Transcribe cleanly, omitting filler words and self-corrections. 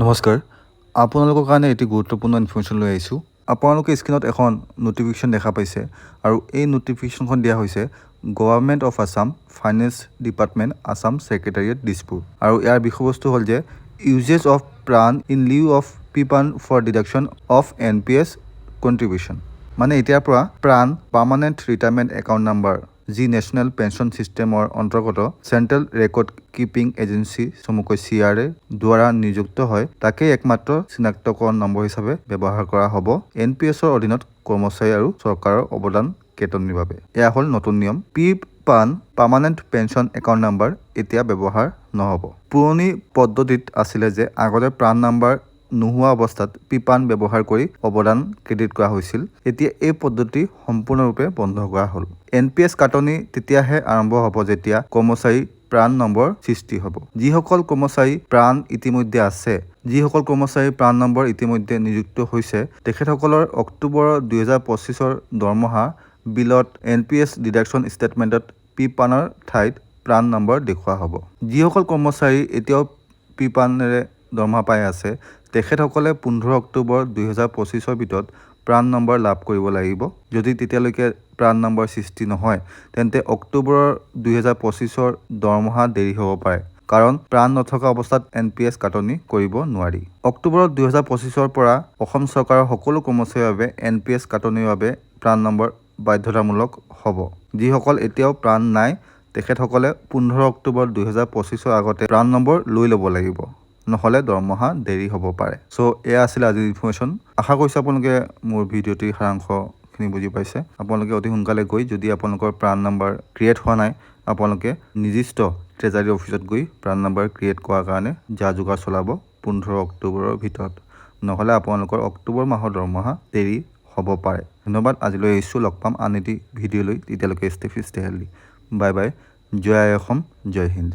নমস্কাৰ আপোনালোকৰ কাৰণে এটি গুৰুত্বপূৰ্ণ ইনফৰমেশ্যন লৈ আহিছোঁ। আপোনালোকে স্ক্ৰীনত এখন ন'টিফিকেশ্যন দেখা পাইছে আৰু এই ন'টিফিকেশ্যনখন দিয়া হৈছে government of Assam finance department Assam secretariat Dispur আৰু ইয়াৰ বিষয়বস্তু হ'ল যে uses of PRAN in lieu of PPAN for deduction of NPS contribution. মানে এতিয়াৰ পৰা PRAN permanent retirement account number যি নেশ্যনেল পেঞ্চন ছিষ্টেমৰ অন্তৰ্গত চেণ্ট্ৰেল ৰেকৰ্ড কিপিং এজেঞ্চি চমুকৈ CRA দ্বাৰা নিযুক্ত হয় তাকেই একমাত্ৰ চিনাক্তকৰণ নম্বৰ হিচাপে ব্যৱহাৰ কৰা হ'ব NPSৰ অধীনত কৰ্মচাৰী আৰু চৰকাৰৰ অৱদান কেতনিৰ বাবে। এয়া হ'ল নতুন নিয়ম। PPAN permanent pension account number এতিয়া ব্যৱহাৰ নহ'ব। পুৰণি পদ্ধতিত আছিলে যে আগতে প্ৰাণ নাম্বাৰ নোহোৱা অৱস্থাত PPAN ব্যৱহাৰ কৰি অৱদান ক্ৰেডিট কৰা হৈছিল। এতিয়া এই পদ্ধতি সম্পূৰ্ণৰূপে বন্ধ কৰা হ'ল। NPS কাটনি তেতিয়াহে আৰম্ভ হ'ব যেতিয়া কৰ্মচাৰী প্ৰাণ নম্বৰ সৃষ্টি হ'ব। যিসকল কৰ্মচাৰী প্ৰাণ ইতিমধ্যে আছে, যিসকল কৰ্মচাৰী প্ৰাণ নম্বৰ ইতিমধ্যে নিযুক্ত হৈছে, তেখেতসকলৰ অক্টোবৰ 2025ৰ দৰমহা বিলত NPS ডিডাকশ্যন ষ্টেটমেণ্টত PPANৰ ঠাইত প্ৰাণ নম্বৰ দেখুওৱা হ'ব। যিসকল কৰ্মচাৰী এতিয়াও PPANৰে দৰমহা পাই আছে, তেখেতসকলে 15 অক্টোবৰ 2025ৰ ভিতৰত প্ৰাণ নম্বৰ লাভ কৰিব লাগিব। যদি তেতিয়ালৈকে প্ৰাণ নম্বৰ সৃষ্টি নহয়, তেন্তে অক্টোবৰ 2025ৰ দৰমহা দেৰি হ'ব পাৰে, কাৰণ প্ৰাণ নথকা অৱস্থাত NPS কাটনি কৰিব নোৱাৰি। অক্টোবৰ 2025ৰ পৰা অসম চৰকাৰৰ সকলো কৰ্মচাৰীৰ বাবে NPS কাটনিৰ বাবে প্ৰাণ নম্বৰ বাধ্যতামূলক হ'ব। যিসকল এতিয়াও প্ৰাণ নাই, তেখেতসকলে 15 অক্টোবৰ 2025ৰ আগতে প্ৰাণ নম্বৰ লৈ ল'ব লাগিব, নহ'লে দৰমহা দেৰি হ'ব পাৰে। এয়া আছিল আজিৰ ইনফৰমেশ্যন। আশা কৰিছোঁ আপোনালোকে মোৰ ভিডিঅ'টিৰ সাৰাংশখিনি বুজি পাইছে। আপোনালোকে অতি সোনকালে গৈ, যদি আপোনালোকৰ প্ৰাণ নম্বৰ ক্ৰিয়েট হোৱা নাই, আপোনালোকে নিৰ্দিষ্ট ট্ৰেজাৰী অফিচত গৈ প্ৰাণ নম্বৰ ক্ৰিয়েট কৰাৰ কাৰণে যা যোগাৰ চলাব 15 অক্টোবৰৰ ভিতৰত, নহ'লে আপোনালোকৰ অক্টোবৰ মাহৰ দৰমহা দেৰি হ'ব পাৰে। ধন্যবাদ। আজিলৈ আহিছোঁ, লগ পাম আন এটি ভিডিঅ' লৈ। তেতিয়ালৈকে stay fit, stay healthy. Bye bye. জয় আই অসম, জয় হিন্দ।